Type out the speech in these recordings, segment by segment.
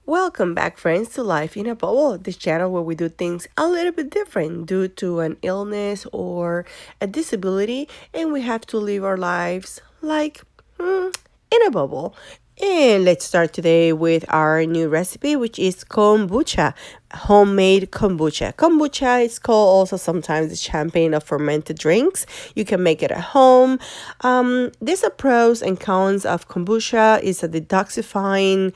Welcome back, friends, to Life in a Bubble, this channel where we do things a little bit different due to an illness or a disability, and we have to live our lives like in a bubble. And let's start today with our new recipe, which is kombucha, homemade kombucha. Kombucha is called also sometimes the champagne of fermented drinks. You can make it at home. There's a pros and cons of kombucha. It's a detoxifying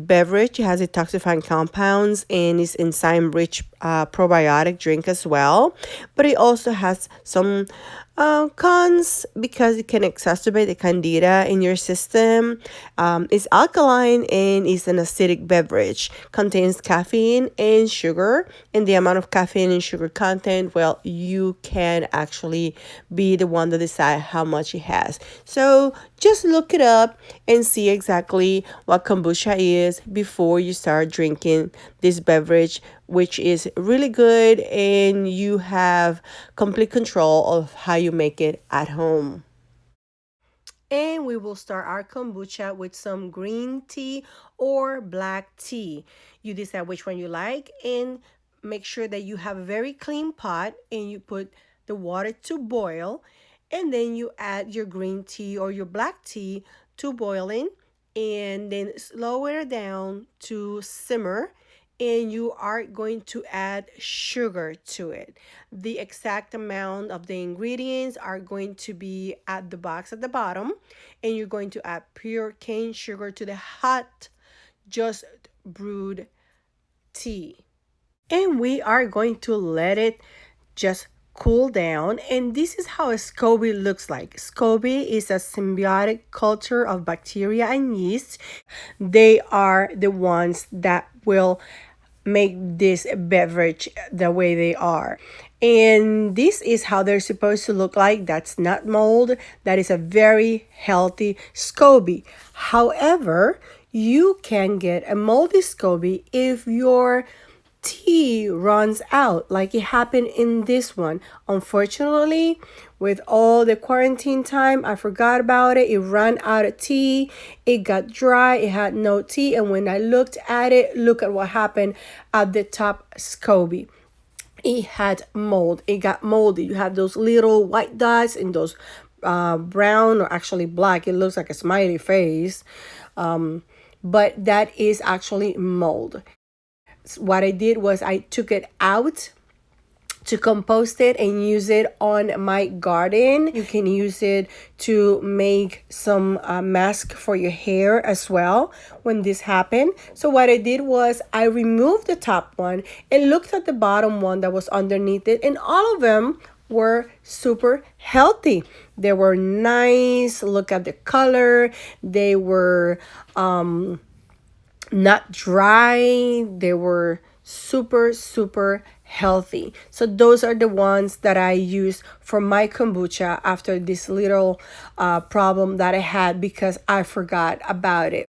beverage. It has detoxifying compounds and is enzyme-rich probiotic drink as well. But it also has some cons because it can exacerbate the candida in your system. It's alkaline and is an acidic beverage. Contains caffeine and sugar. And the amount of caffeine and sugar content, well, you can actually be the one to decide how much it has. So just look it up and see exactly what kombucha is before you start drinking this beverage, which is really good, and you have complete control of how you make it at home. And we will start our kombucha with some green tea or black tea. You decide which one you like and make sure that you have a very clean pot and you put the water to boil, and then you add your green tea or your black tea to boiling, and then lower it down to simmer, and you are going to add sugar to it. The exact amount of the ingredients are going to be at the box at the bottom, and you're going to add pure cane sugar to the hot, just brewed tea. And we are going to let it just cool down, and this is how a Scoby looks like. Scoby is a symbiotic culture of bacteria and yeast. They are the ones that will make this beverage the way they are. And this is how they're supposed to look like. That's not mold. That is a very healthy Scoby. However, you can get a moldy Scoby if your tea runs out, like it happened in this one. Unfortunately, with all the quarantine time, I forgot about it. It ran out of tea. It got dry. It had no tea. And when I looked at it, look at what happened at the top Scoby. It had mold. It got moldy. You have those little white dots and those brown, or actually black. It looks like a smiley face. But that is actually mold. What I did was I took it out to compost it and use it on my garden. You can use it to make some mask for your hair as well when this happened. So what I did was I removed the top one and looked at the bottom one that was underneath it, and all of them were super healthy. They were nice. Look at the color. They were not dry. They were super healthy. So those are the ones that I use for my kombucha after this little problem that I had because I forgot about it.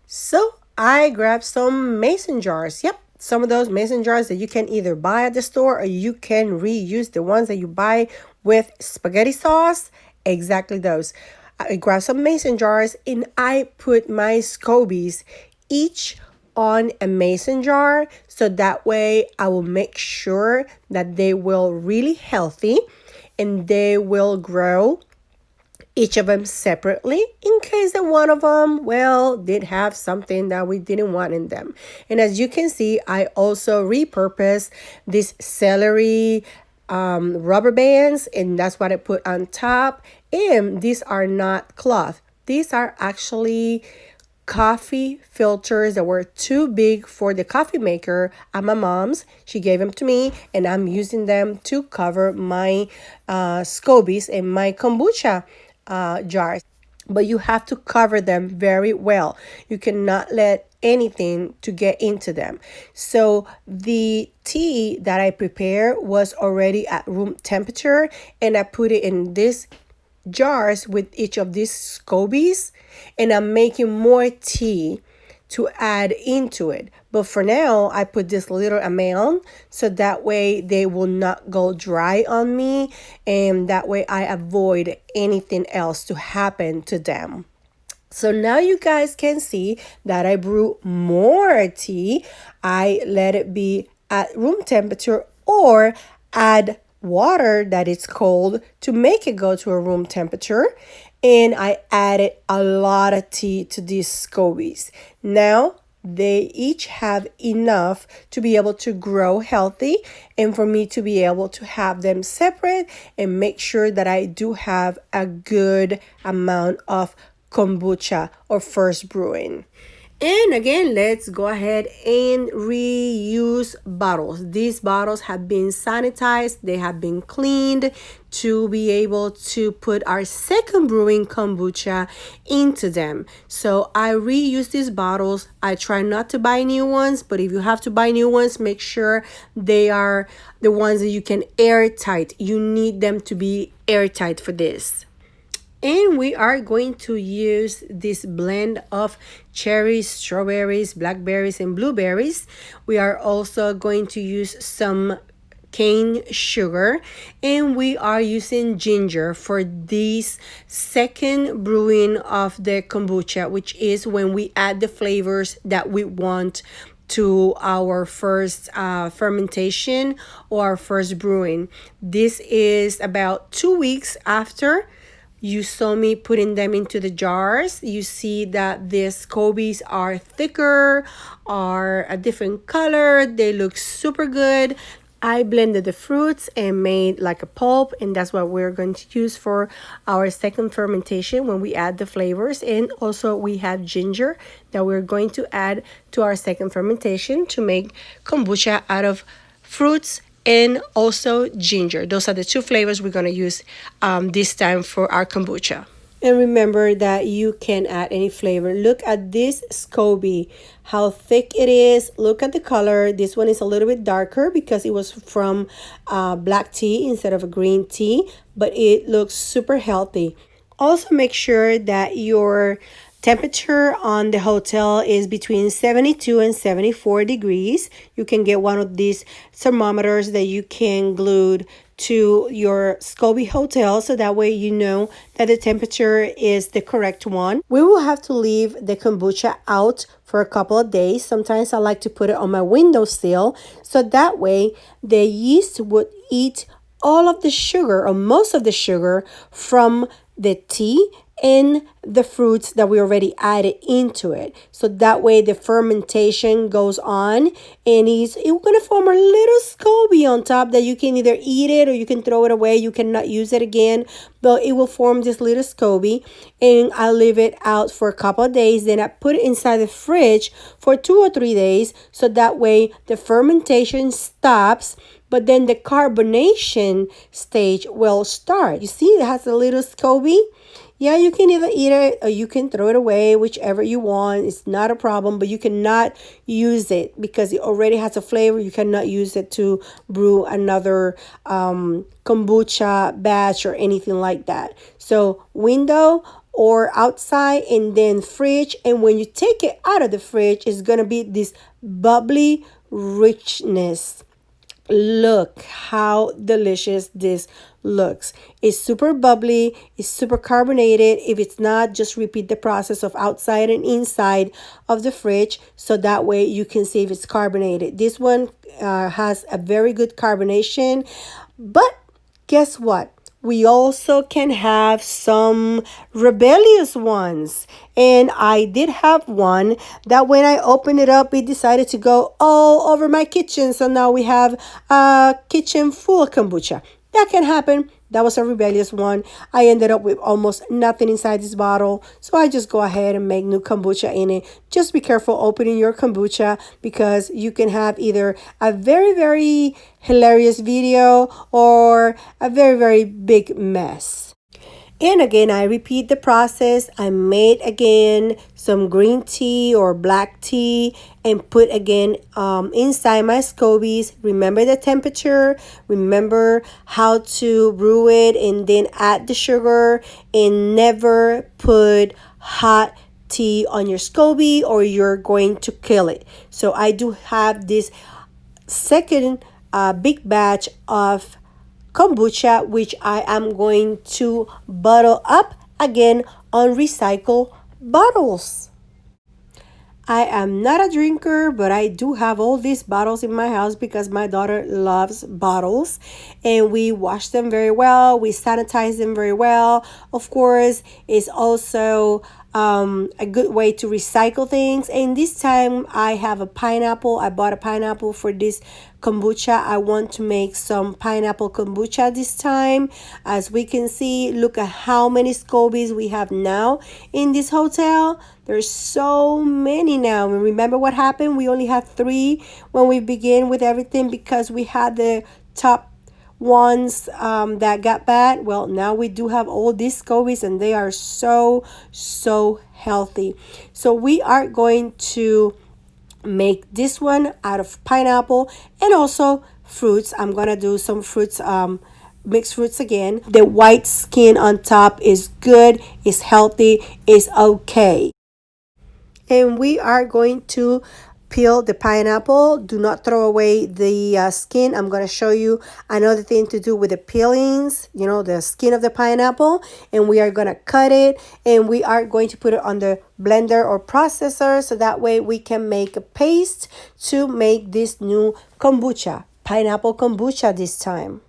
So I grabbed some mason jars. Yep, some of those mason jars that you can either buy at the store or you can reuse the ones that you buy with spaghetti sauce. Exactly those. I grabbed some mason jars and I put my scobies each on a mason jar, so that way I will make sure that they will really healthy and they will grow each of them separately in case that one of them, well, did have something that we didn't want in them. And as you can see, I also repurposed this celery rubber bands, and that's what I put on top. And these are not cloth. These are actually coffee filters that were too big for the coffee maker at my mom's. She gave them to me, and I'm using them to cover my scobies and my kombucha jars. But you have to cover them very well. You cannot let anything to get into them. So the tea that I prepared was already at room temperature, and I put it in this jars with each of these scobies, and I'm making more tea to add into it. But for now, I put this little amount so that way they will not go dry on me, and that way I avoid anything else to happen to them. So now you guys can see that I brew more tea. I let it be at room temperature or add water that is cold to make it go to a room temperature. And I added a lot of tea to these scobies. Now they each have enough to be able to grow healthy and for me to be able to have them separate and make sure that I do have a good amount of kombucha or first brewing. And again, let's go ahead and reuse bottles. These bottles have been sanitized, they have been cleaned to be able to put our second brewing kombucha into them. So I reuse these bottles. I try not to buy new ones, but if you have to buy new ones, make sure they are the ones that you can airtight. You need them to be airtight for this. And we are going to use this blend of cherries, strawberries, blackberries, and blueberries. We are also going to use some cane sugar, and we are using ginger for this second brewing of the kombucha, which is when we add the flavors that we want to our first fermentation or our first brewing. This is about 2 weeks after you saw me putting them into the jars. You see that the scobies are thicker, are a different color. They look super good. I blended the fruits and made like a pulp, and that's what we're going to use for our second fermentation when we add the flavors. And also we have ginger that we're going to add to our second fermentation to make kombucha out of fruits and also ginger. Those are the two flavors we're going to use this time for our kombucha. And remember that you can add any flavor. Look at this Scoby, how thick it is. Look at the color. This one is a little bit darker because it was from black tea instead of a green tea, but it looks super healthy. Also make sure that your temperature on the hotel is between 72 and 74 degrees. You can get one of these thermometers that you can glue to your Scoby hotel so that way you know that the temperature is the correct one. We will have to leave the kombucha out for a couple of days. Sometimes I like to put it on my windowsill so that way the yeast would eat all of the sugar or most of the sugar from the tea and the fruits that we already added into it. So that way the fermentation goes on and it's going to form a little Scoby on top that you can either eat it or you can throw it away. You cannot use it again, but it will form this little Scoby, and I leave it out for a couple of days. Then I put it inside the fridge for 2 or 3 days so that way the fermentation stops, but then the carbonation stage will start. You see it has a little Scoby? Yeah, you can either eat it or you can throw it away, whichever you want. It's not a problem, but you cannot use it because it already has a flavor. You cannot use it to brew another kombucha batch or anything like that. So window or outside and then fridge. And when you take it out of the fridge, it's going to be this bubbly richness. Look how delicious this looks. It's super bubbly, it's super carbonated. If it's not, just repeat the process of outside and inside of the fridge so that way you can see if it's carbonated. This one has a very good carbonation, but guess what? We also can have some rebellious ones. And I did have one that when I opened it up, it decided to go all over my kitchen. So now we have a kitchen full of kombucha. That can happen. That was a rebellious one. I ended up with almost nothing inside this bottle. So I just go ahead and make new kombucha in it. Just be careful opening your kombucha because you can have either a very, very hilarious video or a very, very big mess. And again, I repeat the process. I made again some green tea or black tea and put again inside my scobies. Remember the temperature. Remember how to brew it and then add the sugar. And never put hot tea on your scoby or you're going to kill it. So I do have this second big batch of kombucha, which I am going to bottle up again on recycled bottles. I am not a drinker, but I do have all these bottles in my house because my daughter loves bottles, and we wash them very well. We sanitize them very well. Of course, it's also a good way to recycle things. And this time I have a pineapple. I bought a pineapple for this kombucha. I want to make some pineapple kombucha this time. As we can see, look at how many scobies we have now in this hotel. There's so many now. And remember what happened? We only had 3 when we began with everything because we had the top ones that got bad. Well, now we do have all these scobies, and they are so healthy. So we are going to make this one out of pineapple and also fruits. I'm gonna do some fruits, mixed fruits again. The white skin on top is good, is healthy, is okay. And we are going to peel the pineapple. Do not throw away the skin. I'm going to show you another thing to do with the peelings, the skin of the pineapple. And we are going to cut it, and we are going to put it on the blender or processor, so that way we can make a paste to make this new kombucha, pineapple kombucha this time.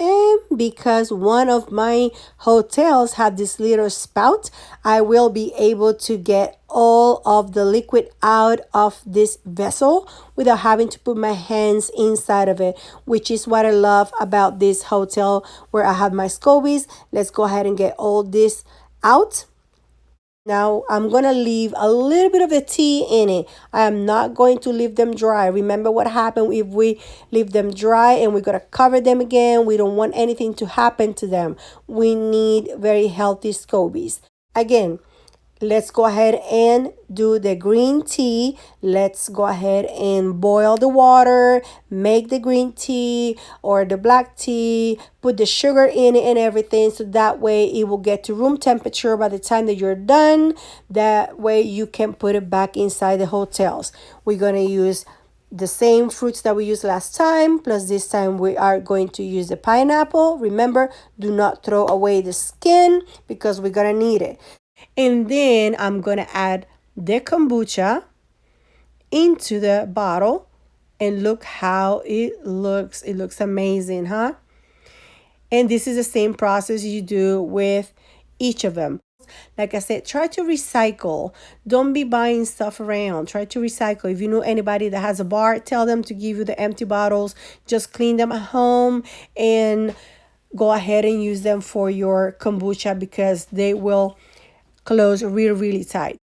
And because one of my hotels had this little spout, I will be able to get all of the liquid out of this vessel without having to put my hands inside of it, which is what I love about this hotel where I have my scobies. Let's go ahead and get all this out. Now I'm going to leave a little bit of the tea in it. I am not going to leave them dry. Remember what happened if we leave them dry and we're going to cover them again. We don't want anything to happen to them. We need very healthy scobies. Again, let's go ahead and do the green tea. Let's go ahead and boil the water, make the green tea or the black tea, put the sugar in it and everything, so that way it will get to room temperature by the time that you're done. That way you can put it back inside the hotels. We're going to use the same fruits that we used last time, plus this time we are going to use the pineapple. Remember, do not throw away the skin because we're going to need it. And then I'm going to add the kombucha into the bottle, and look how it looks. It looks amazing, huh? And this is the same process you do with each of them. Like I said, try to recycle. Don't be buying stuff around. Try to recycle. If you know anybody that has a bar, tell them to give you the empty bottles. Just clean them at home and go ahead and use them for your kombucha, because they will close really tight.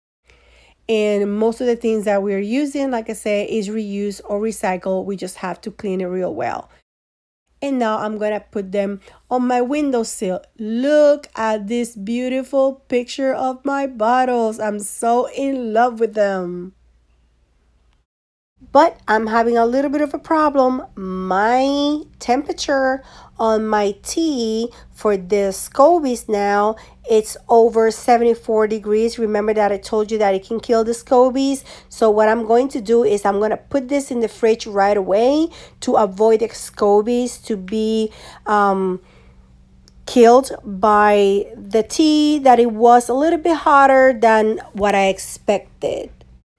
And most of the things that we're using, like I said, is reuse or recycle. We just have to clean it real well. And now I'm gonna put them on my windowsill. Look at this beautiful picture of my bottles. I'm so in love with them. But I'm having a little bit of a problem. My temperature on my tea for the scobies now, it's over 74 degrees. Remember that I told you that it can kill the scobies. So what I'm going to do is I'm going to put this in the fridge right away to avoid the scobies to be killed by the tea, that it was a little bit hotter than what I expected.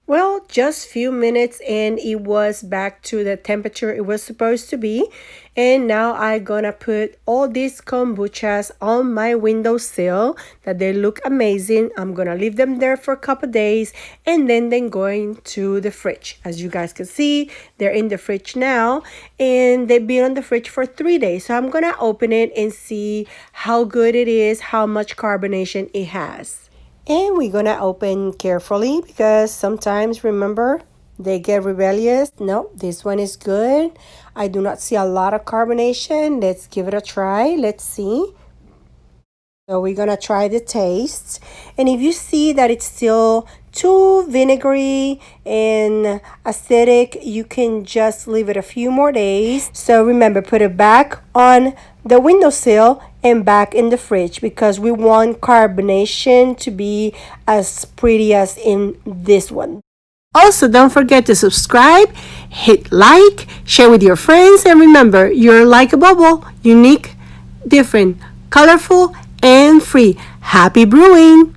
Well, just few minutes and it was back to the temperature it was supposed to be. And now I'm gonna put all these kombuchas on my windowsill that they look amazing. I'm gonna leave them there for a couple days and then going to the fridge. As you guys can see, they're in the fridge now and they've been on the fridge for 3 days. So I'm gonna open it and see how good it is, how much carbonation it has. And we're gonna open carefully because sometimes, remember, they get rebellious. No, this one is good. I do not see a lot of carbonation. Let's give it a try. Let's see. So we're gonna try the taste. And if you see that it's still too vinegary and acidic, you can just leave it a few more days. So remember, put it back on the windowsill and back in the fridge because we want carbonation to be as pretty as in this one. Also, don't forget to subscribe, hit like, share with your friends, and remember, you're like a bubble, unique, different, colorful, and free. Happy brewing!